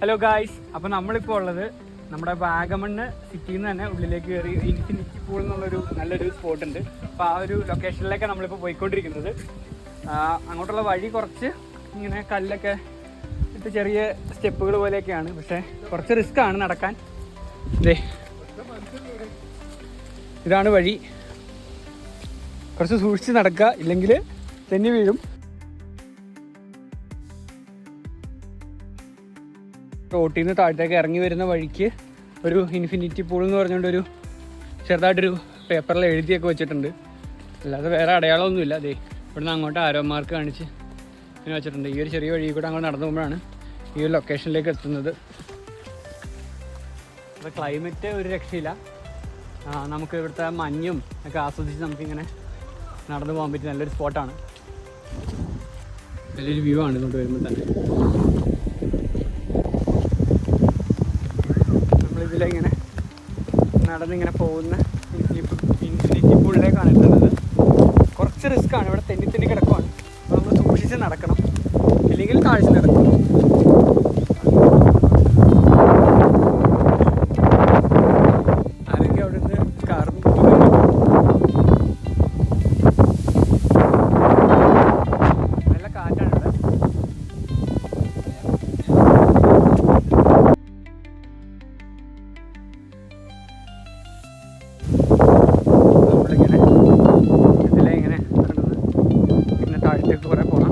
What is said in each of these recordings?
Hello guys, അപ്പോൾ നമ്മളിപ്പോൾ ഉള്ളത് നമ്മുടെ വാഗമണ്ണ് സിറ്റിയിൽ നിന്ന് തന്നെ ഉള്ളിലേക്ക് കയറി ഇൻഫിനിറ്റി പൂൾ എന്നുള്ളൊരു നല്ലൊരു സ്പോട്ട് ഉണ്ട്. അപ്പോൾ ആ ഒരു ലൊക്കേഷനിലേക്കാണ് നമ്മളിപ്പോൾ പോയിക്കൊണ്ടിരിക്കുന്നത്. അങ്ങോട്ടുള്ള വഴി കുറച്ച് ഇങ്ങനെ കല്ലൊക്കെ ഇട്ട് ചെറിയ സ്റ്റെപ്പുകൾ പോലെയൊക്കെയാണ്, പക്ഷേ കുറച്ച് റിസ്ക്കാണ് നടക്കാൻ. ഇതാണ് വഴി. കുറച്ച് സൂക്ഷിച്ച് നടക്കുക, ഇല്ലെങ്കിൽ തെന്നി വീഴും. റോട്ടിൽ നിന്ന് താഴത്തേക്ക് ഇറങ്ങി വരുന്ന വഴിക്ക് ഒരു ഇൻഫിനിറ്റി പൂൾ എന്ന് പറഞ്ഞുകൊണ്ടൊരു ചെറുതായിട്ടൊരു പേപ്പറിൽ എഴുതിയൊക്കെ വെച്ചിട്ടുണ്ട്. അല്ലാതെ വേറെ അടയാളമൊന്നുമില്ല. അതെ, ഇവിടുന്ന് അങ്ങോട്ട് ആരോ മാർക്ക് കാണിച്ച് ഇങ്ങനെ വെച്ചിട്ടുണ്ട്. ഈ ഒരു ചെറിയ വഴി കൂടെ അങ്ങോട്ട് നടന്നു പോകുമ്പോഴാണ് ഈ ഒരു ലൊക്കേഷനിലേക്ക് എത്തുന്നത്. അപ്പോൾ ക്ലൈമറ്റ് ഒരു രക്ഷയില്ല. നമുക്ക് ഇവിടുത്തെ മഞ്ഞും ഒക്കെ ആസ്വദിച്ച് നമുക്കിങ്ങനെ നടന്നു പോകാൻ പറ്റിയ നല്ലൊരു സ്പോട്ടാണ്. നല്ലൊരു വ്യൂ ആണ് ഇങ്ങോട്ട് വരുമ്പോൾ തന്നെ. നമ്മളിതിലിങ്ങനെ നടന്നിങ്ങനെ പോകുന്ന ഇൻഫിനിറ്റി പൂളിലേക്കാണ് എത്തുന്നത്. കുറച്ച് റിസ്ക്കാണ്, ഇവിടെ തെന്നി തെന്നി കിടക്കുവാണ്. അപ്പോൾ നമ്മൾ സൂക്ഷിച്ച് നടക്കണം, ഇല്ലെങ്കിൽ താഴ്ച നടക്കും. ആരെങ്കിലും അവിടെ നിന്ന് കാറും നല്ല കാറ്റാണ് ഇവിടെ. നമ്മളിങ്ങനെ ഇതിലെ ഇങ്ങനെ നടന്ന് പിന്നെ താഴത്തേക്ക് കുറേ പോകണം.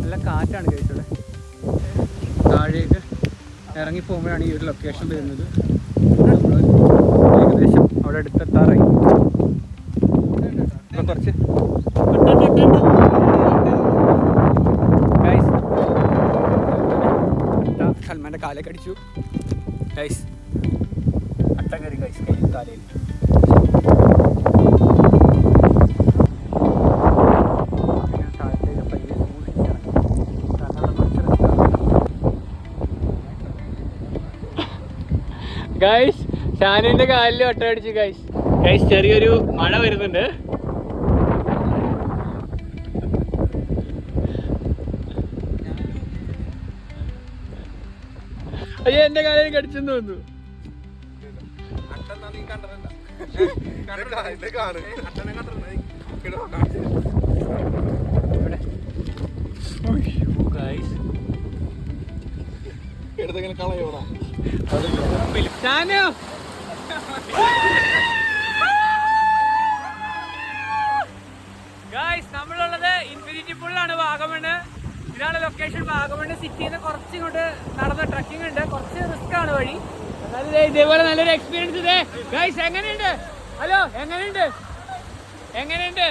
നല്ല കാറ്റാണ് കഴിച്ചത്. താഴേക്ക് ഇറങ്ങി പോകുമ്പോഴാണ് ഈ ഒരു ലൊക്കേഷൻ വരുന്നത്. നമ്മൾ ഏകദേശം അവിടെ അടുത്തെത്താറായി. അപ്പോൾ കുറച്ച് ഗൈസ്, സൽമാൻ്റെ കാലൊക്കെ അടിച്ചു ഗൈസ്. അട്ട കയറി ഗൈസ് കൈ കാലയിൽ. ഗൈസ്, ഷാനുവിൻ്റെ കാലിൽ ഒട്ട അടിച്ചു ഗൈസ്. ഗൈസ്, ചെറിയൊരു മഴ വരുന്നുണ്ട്. അയ്യോ, എന്റെ കാലിൽ കടിച്ചെന്ന് തോന്നുന്നു. ഗൈസ്, നമ്മളുള്ളത് ഇൻഫിനിറ്റി പൂളിലാണ്, വാഗമണ്. ഇതാണ് ലൊക്കേഷൻ. വാഗമണ് സിറ്റിയിൽ നിന്ന് കുറച്ച് ഇങ്ങോട്ട് നടന്ന ട്രക്കിംഗ് ഉണ്ട്. കുറച്ച് റിസ്ക് ആണ് വഴി, എന്നാലും ഇതേപോലെ നല്ലൊരു എക്സ്പീരിയൻസ് ഇതേ. ഗൈസ്, എങ്ങനെയുണ്ട്? ഹലോ, എങ്ങനെയുണ്ട്? എങ്ങനെയുണ്ട്?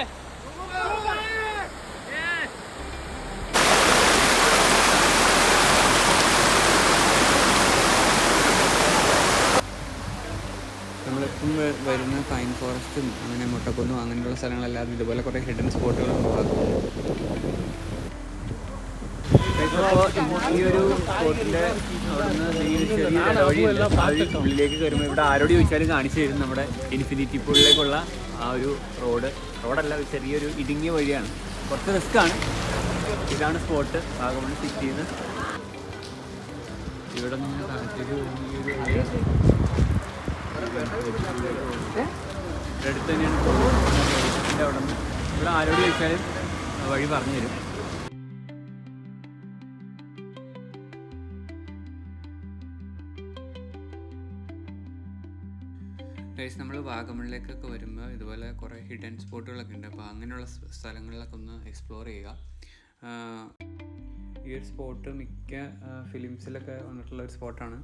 നമ്മളിപ്പം വരുന്ന പൈൻ ഫോറസ്റ്റും അങ്ങനെ മുട്ടക്കുന്നും അങ്ങനെയുള്ള സ്ഥലങ്ങളല്ലാതെ ഇതുപോലെ കുറേ ഹിഡൻ സ്പോട്ടുകളുണ്ട്. ഈ ഒരു സ്പോട്ടിൻ്റെ അവിടുന്ന് ഈ ചെറിയ വഴി ഉള്ളിലേക്ക് കയറുമ്പോൾ ഇവിടെ ആരോട് ചോദിച്ചാലും കാണിച്ചു തരും നമ്മുടെ ഇൻഫിനിറ്റി പൂളിലേക്കുള്ള ആ ഒരു റോഡല്ല, ചെറിയൊരു ഇടുങ്ങിയ വഴിയാണ്. കുറച്ച് റിസ്ക്കാണ്. ഇതാണ് സ്പോട്ട്, വാഗമൺ സിറ്റിയിൽ നിന്ന്. ഇവിടെ നിന്ന് താഴത്തേക്ക് അടുത്ത് തന്നെയാണ് അവിടെ നിന്ന്. ഇവിടെ ആരോട് ചോദിച്ചാലും വഴി പറഞ്ഞു തരും. ഗൈസ്, നമ്മൾ വാഗമണിലേക്കൊക്കെ വരുമ്പോൾ ഇതുപോലെ കുറേ ഹിഡൻ സ്പോട്ടുകളൊക്കെ ഉണ്ട്. അപ്പോൾ അങ്ങനെയുള്ള സ്ഥലങ്ങളിലൊക്കെ ഒന്ന് എക്സ്പ്ലോർ ചെയ്യുക. ഈ ഒരു സ്പോട്ട് മിക്ക ഫിലിംസിലൊക്കെ വന്നിട്ടുള്ള ഒരു സ്പോട്ടാണ്.